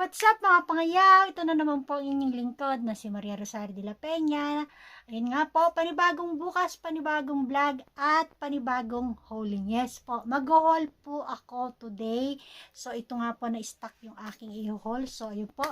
What's up mga pangayaw? Ito na naman po ang inyong lingkod na si Maria Rosario de la Peña. Ayun nga po, panibagong bukas, panibagong vlog at panibagong hauling. Yes po, mag-haul po ako today. So ito nga po na-stock yung aking i-haul. So ayun po,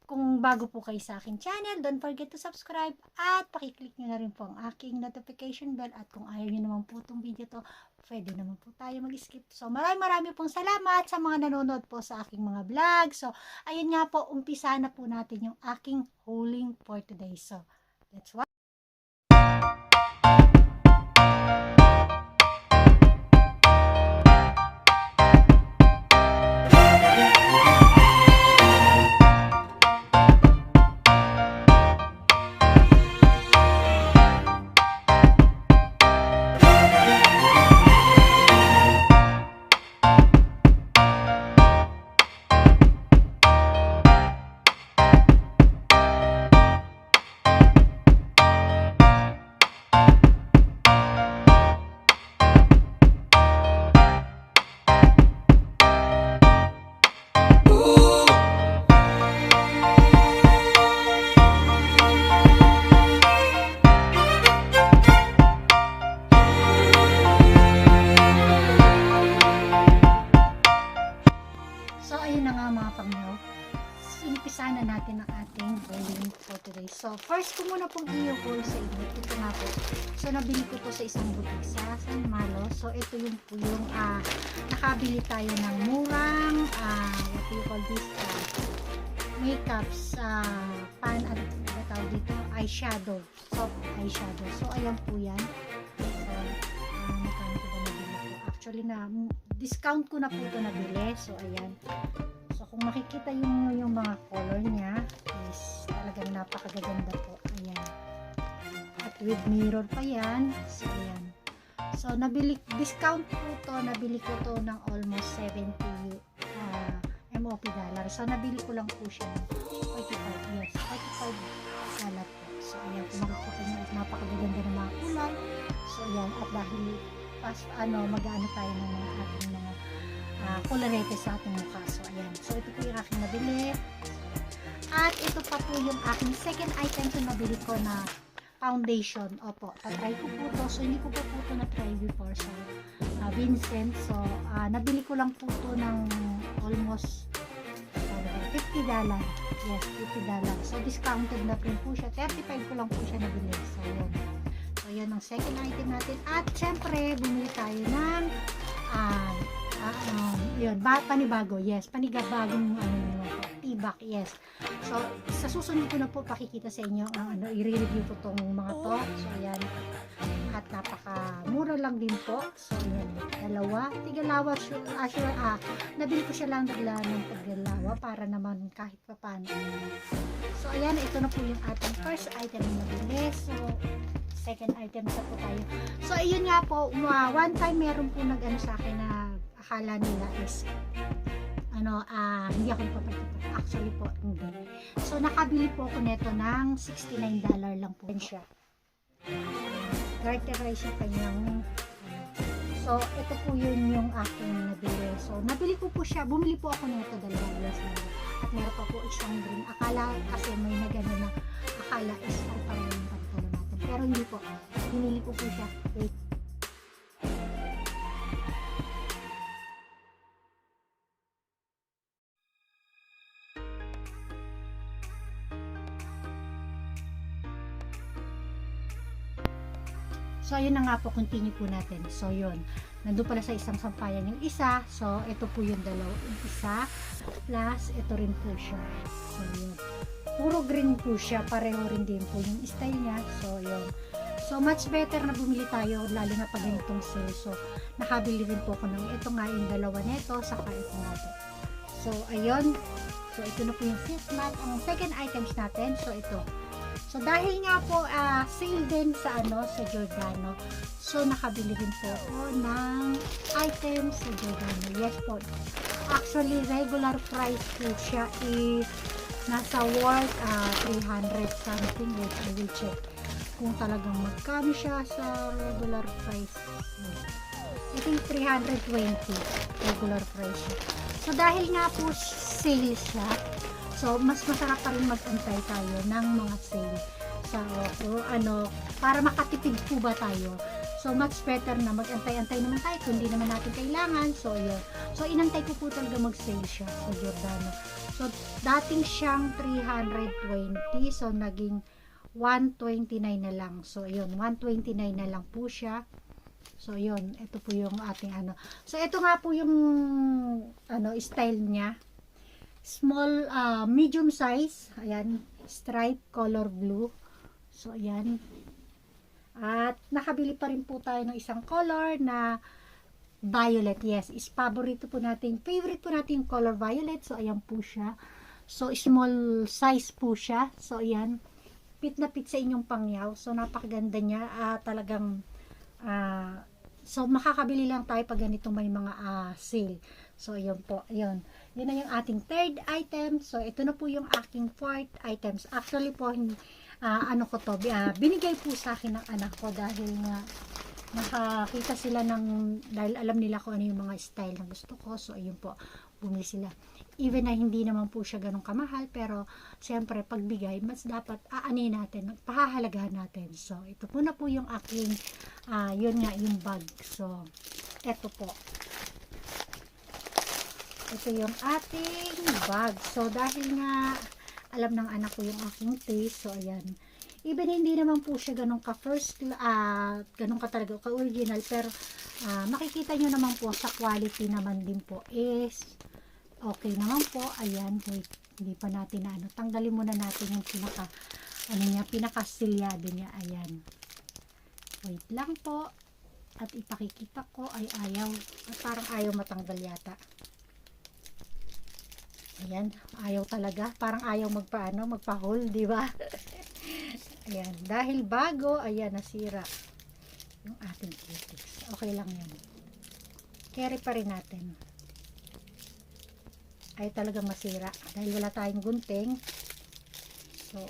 kung bago po kayo sa aking channel, don't forget to subscribe at pakiclick nyo na rin po ang aking notification bell. At kung ayaw nyo naman po itong video to, pwede naman po tayo mag-skip. So marami pong salamat sa mga nanonood po sa aking mga vlog. So ayun nga po, umpisa na po natin yung aking hauling for today. So let's watch. So, ayun na nga mga pangyaw. Umpisa na natin ang ating hauling for today. So, first ko muna pong i-haul sa inyo. Ito nga po. So, nabili ko to sa isang boutique sa San Malo. So, ito yung po yung nakabili tayo ng murang what do you call this? Makeups, pan at tawag dito, eyeshadow. Soft eyeshadow. So, ayan po yan. So, magkano ko ba nabili ko? Actually, discount ko na po ito nabili. So, ayan. So, kung makikita yung mga color niya, is talagang napakaganda po. Ayan. At with mirror pa yan. So, ayan. So, discount po ito. Nabili ko to ng almost 70 MOP dollar. So, nabili ko lang po siya ng 45. Yes, 45 dollar po. So, ayan. Kung makikita niyo, napakaganda ng mga kulay. So, ayan. At dahil mag-ano tayo ng mga ating mga colorete sa ating mukha. So, ayan. So, ito po yung aking nabili. At ito pa po yung aking second item na nabili ko na foundation. Opo, tatry ko po ito. So, hindi ko po ito na-try before. So, Vincent. So, nabili ko lang po ito ng almost $50. Yes, $50. So, discounted na rin po siya. 35 ko lang po siya nabili. So, ayan. So, yan ang second item natin. At, syempre, bumili tayo ng panibago. Yes, panibagong tibak. Yes. So, sa susunod ko na po pakikita sa inyo ang i-review ko tong mga to. So, ayan. At napakamura lang din po. So, ayan. Dalawa. Tigalawa. Nabili ko siya lang ng tigalawa para naman kahit pa paano. So, ayan. Ito na po yung ating first item na nabili. So, second item sa po tayo. So, ayun nga po, one time meron po nag-ano sa akin na akala nila is hindi ako papagpapag. Actually po, hindi. So, nakabili po ako neto ng $69 lang po siya. Garterize yung kanyang so, ito po yun yung aking nabili. So, nabili ko po siya. Bumili po ako neto $2 lang. At meron pa po isang green. Akala kasi may nagano na akala is ang parang yung pagtulo natin. Pero hindi po. Binili ko po siya. Wait. So, ayun na nga po, continue po natin. So, yun. Nandun pala sa isang sampayan yung isa. So, ito po yung dalawa. Yung isa. Plus, ito rin po siya. So, yun. Puro green po siya. Pareho rin din po yung style niya. So, yun. So, much better na bumili tayo, lalo na pag ganitong sale. So, nakabili rin po ako ng ito nga yung dalawa neto, saka ito nga po. So, ayun. So, ito na po yung fifth mat. Ang second items natin. So, ito. So, dahil nga po, sale din sa Giordano. So, nakabili rin po ako ng items sa Giordano. Yes po. Actually, regular price po siya is nasa worth 300 something. Wait, I will check kung talagang magkano siya sa regular price. I think 320 regular price. So dahil nga po sale siya, so mas masarap pa rin mag-antay tayo ng mga sale. So para makatipid po ba tayo? So much better na mag-antay-antay naman tayo kung hindi naman natin kailangan. So yun. So inantay ko po talaga mag-sale siya sa Giordano. So dating siyang 320, so naging 129 na lang. So yun, 129 na lang po siya. So yun, ito po yung ating So ito nga po yung style niya. Small, medium size. Ayan, stripe color blue. So ayan. At nakabili pa rin po tayo ng isang color na violet. Yes, is favorite po natin yung color violet. So ayan po siya. So small size po siya. So ayan, fit na fit sa inyong pangyaw. So napakaganda niya. Talagang so makakabili lang tayo pag ganito may mga sale. So ayun po, ayun. Yun na yung ating third item. So ito na po yung aking fourth items. Actually po, binigay po sa akin ng anak ko dahil nga nakakita sila dahil alam nila kung ano yung mga style na gusto ko. So ayun po, bumili sila. Even na hindi naman po siya ganun kamahal, pero siyempre pagbigay mas dapat natin, pahahalagahan natin. So ito po na po yung aking yun nga yung bag. So ito po, ito yung ating bag. So dahil nga alam ng anak ko yung aking taste, so ayan, even hindi naman po siya ganun ka ganun ka talaga ka original, pero makikita nyo naman po sa quality naman din po is okay naman po. Ayan, wait, hindi pa natin tanggalin muna natin yung pinaka silyado niya. Ayan, wait lang po, at ipakikita ko. Ay ayaw, parang ayaw matanggal yata. Ayan, ayaw talaga, parang ayaw magpa-hole, di ba? Ayan, dahil bago, ayan, nasira yung ating cutics. Okay lang yan, carry pa rin natin. Ay talagang masira dahil wala tayong gunting. So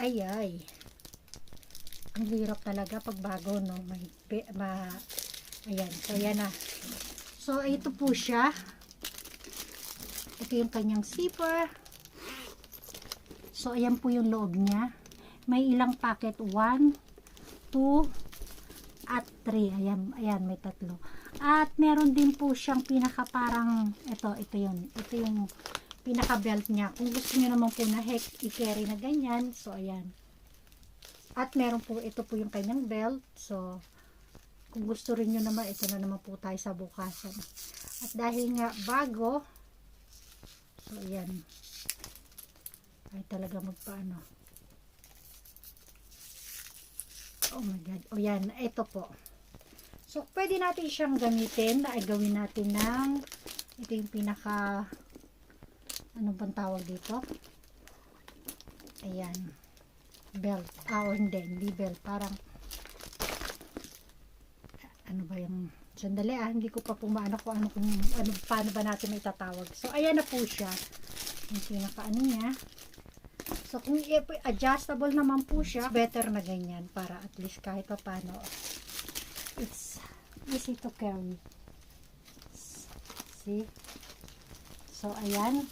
ay ang hirap talaga pag bago, no? Ayan, so ayan na. So ito po siya. Ito yung kanyang zipper. So ayan po yung loob niya. May ilang packet, 1, 2 at 3. Ayan, may 3. At meron din po siyang pinaka parang ito yung pinaka belt niya. Kung gusto niyo naman po na i-carry na ganyan, so ayan. At meron po, ito po yung kanyang belt. So kung gusto rin niyo naman, ito na naman po tayo sa bukasan. At dahil nga bago, so ayan, ay talaga oh my god, o yan, ito po. So pwede natin siyang gamitin, ay gawin natin ito yung pinaka ano bang tawag dito, ayan, belt, o hindi belt, parang ano ba yung sandali, hindi ko pa pumaano kung paano ba natin may tatawag. So ayan na po siya yung pinaka niya. So kung adjustable naman po siya, better na ganyan para at least kahit pa paano it's easy to carry. See? So ayan,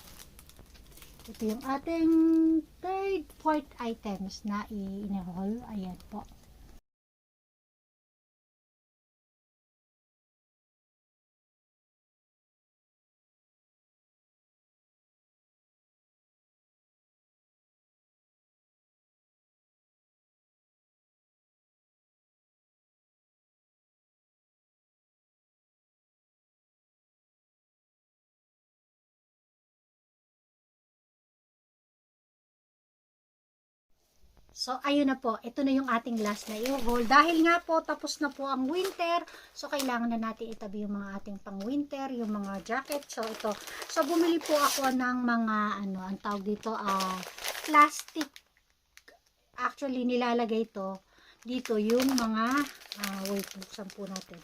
ito yung ating third, fourth items na i-haul. Ayan po. So, ayun na po. Ito na yung ating last na i-haul. Dahil nga po, tapos na po ang winter. So, kailangan na natin itabi yung mga ating pang-winter, yung mga jacket. So, ito. So, bumili po ako ng mga, ang tawag dito, plastic. Actually, nilalagay ito dito yung mga, wait, buksan po natin.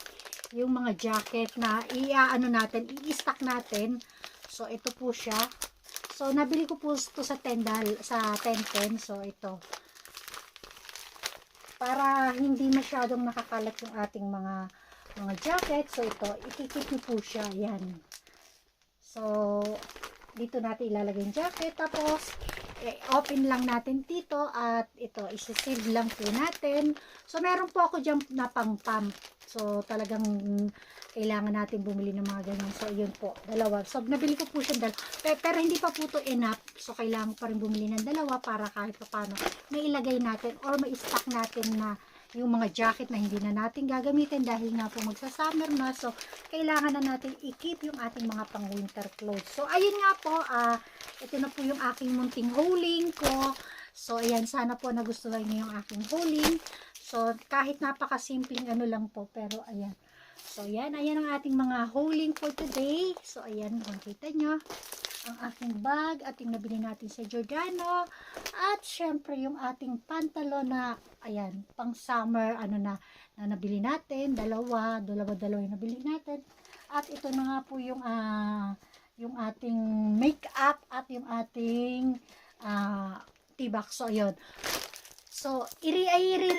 Yung mga jacket na i-stack natin. So, ito po siya. So, nabili ko po ito sa 10. So, ito. Para hindi masyadong nakakalat yung ating mga mga jacket. So ito, ikikip niyo po siya. Yan. So, dito natin ilalagay yung jacket. Tapos, open lang natin dito at ito, isi-sealed lang po natin. So, meron po ako dyan na pang-pump. So, talagang kailangan natin bumili ng mga ganyan. So, yun po, dalawa. So, nabili ko po siya pero hindi pa po to enough. So, kailangan pa rin bumili ng dalawa para kahit pa paano may ilagay natin or may stock natin na yung mga jacket na hindi na natin gagamitin dahil nga po magsa-summer na. So, kailangan na natin i-keep yung ating mga pang-winter clothes. So, ayun nga po, ito na po yung aking munting hauling ko. So, ayan, sana po nagustuhan niyo yung aking hauling. So, kahit napakasimpleng ano lang po, pero ayan. So, ayan ang ating mga hauling for today. So, ayan, makikita nyo ang aking bag at yung nabili natin sa Giordano. At syempre yung ating pantalon na ayan, pang summer na nabili natin, dalawa yung nabili natin. At ito na nga po yung ating makeup at yung ating tibak. So ayun. So, i-review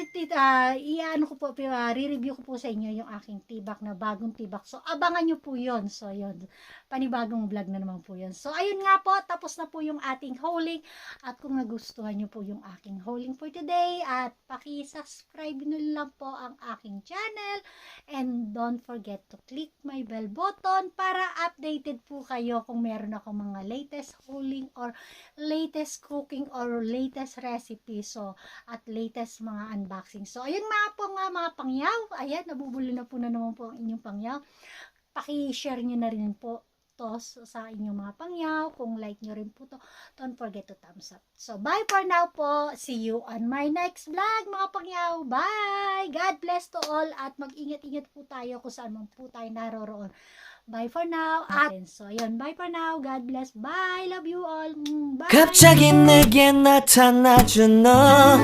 ko po sa inyo yung aking tibak na bagong tibak. So, abangan nyo po yun. So, yun. Panibagong vlog na naman po yun. So, ayun nga po. Tapos na po yung ating hauling. At kung nagustuhan nyo po yung aking hauling for today, at paki-subscribe nyo lang po ang aking channel. And don't forget to click my bell button para updated po kayo kung meron ako mga latest hauling or latest cooking or latest recipe. So, at latest mga unboxing. So, ayun mga pangyaw. Ayan, nabubulo na naman po ang inyong pangyaw. Paki-share nyo na rin po to sa inyong mga pangyaw. Kung like nyo rin po to, don't forget to thumbs up. So, bye for now po. See you on my next vlog, mga pangyaw. Bye! God bless to all at mag-ingat-ingat po tayo kung saan man po tayo naroroon. Bye for now. So, ayun, bye for now. God bless. Bye. Love you all. Bye. 갑자기 내게 나타나준 너,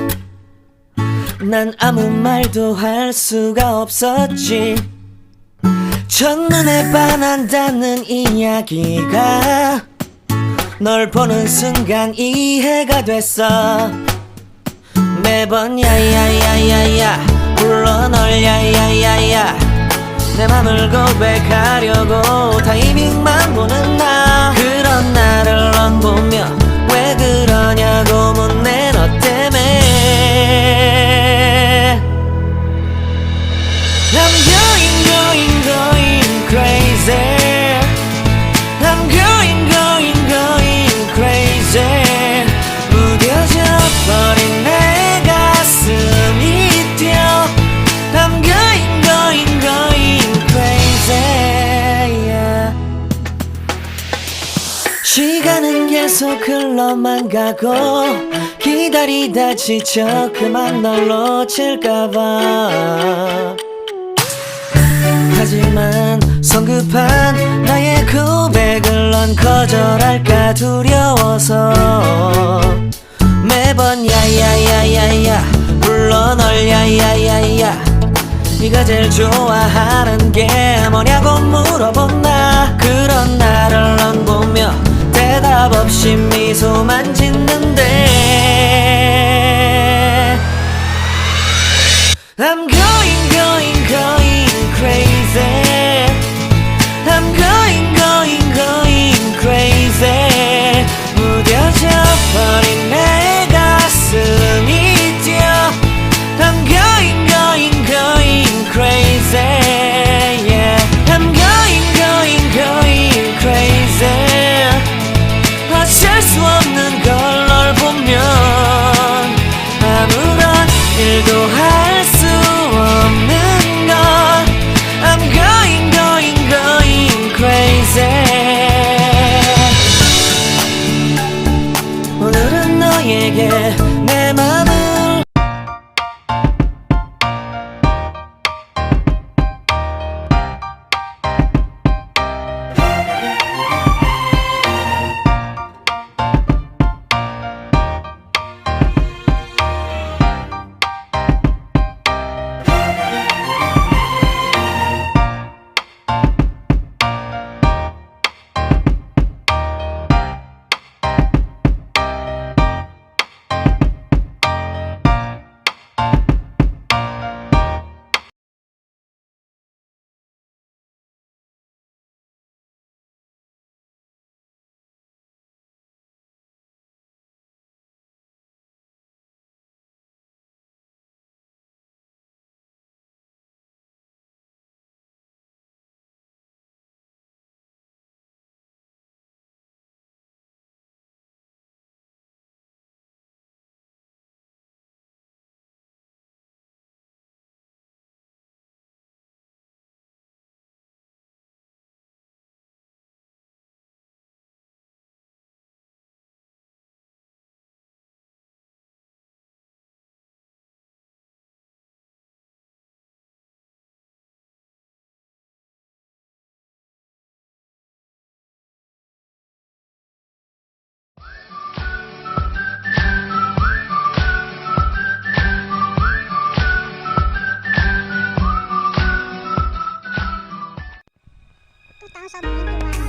난 아무 말도 할 수가 없었지. 첫눈에 반한다는 이야기가 널 보는 순간 이해가 됐어. 매번 야야야야야 불러 널 야야야야 내 맘을 고백하려고 타이밍만 보는 나. 그런 나를 넌 보며 왜 그러냐고 묻네 너 때문에. I'm going crazy. I'm going crazy. 무뎌져 버린 내 가슴이 뛰어. I'm going crazy, yeah. 시간은 계속 흘러만 가고 기다리다 지쳐 그만 널 놓칠까봐. 하지만 성급한 나의 고백을 넌 거절할까 두려워서 매번 야야야야야 불러 널 야야야야 네가 제일 좋아하는 게 뭐냐고 물어본 나. 그런 나를 넌 보며 대답 없이 미소만 짓는데 I'm going crazy. I'm going crazy. 무뎌져 버린 내 가슴이 뛰어. I'm going crazy, yeah. I'm going crazy. 어쩔 수 없는 걸 널 보면 아무런 일도 할 수 없는 걸. I'm going crazy. 오늘은 너에게 내 맘을 ang sabihin ko na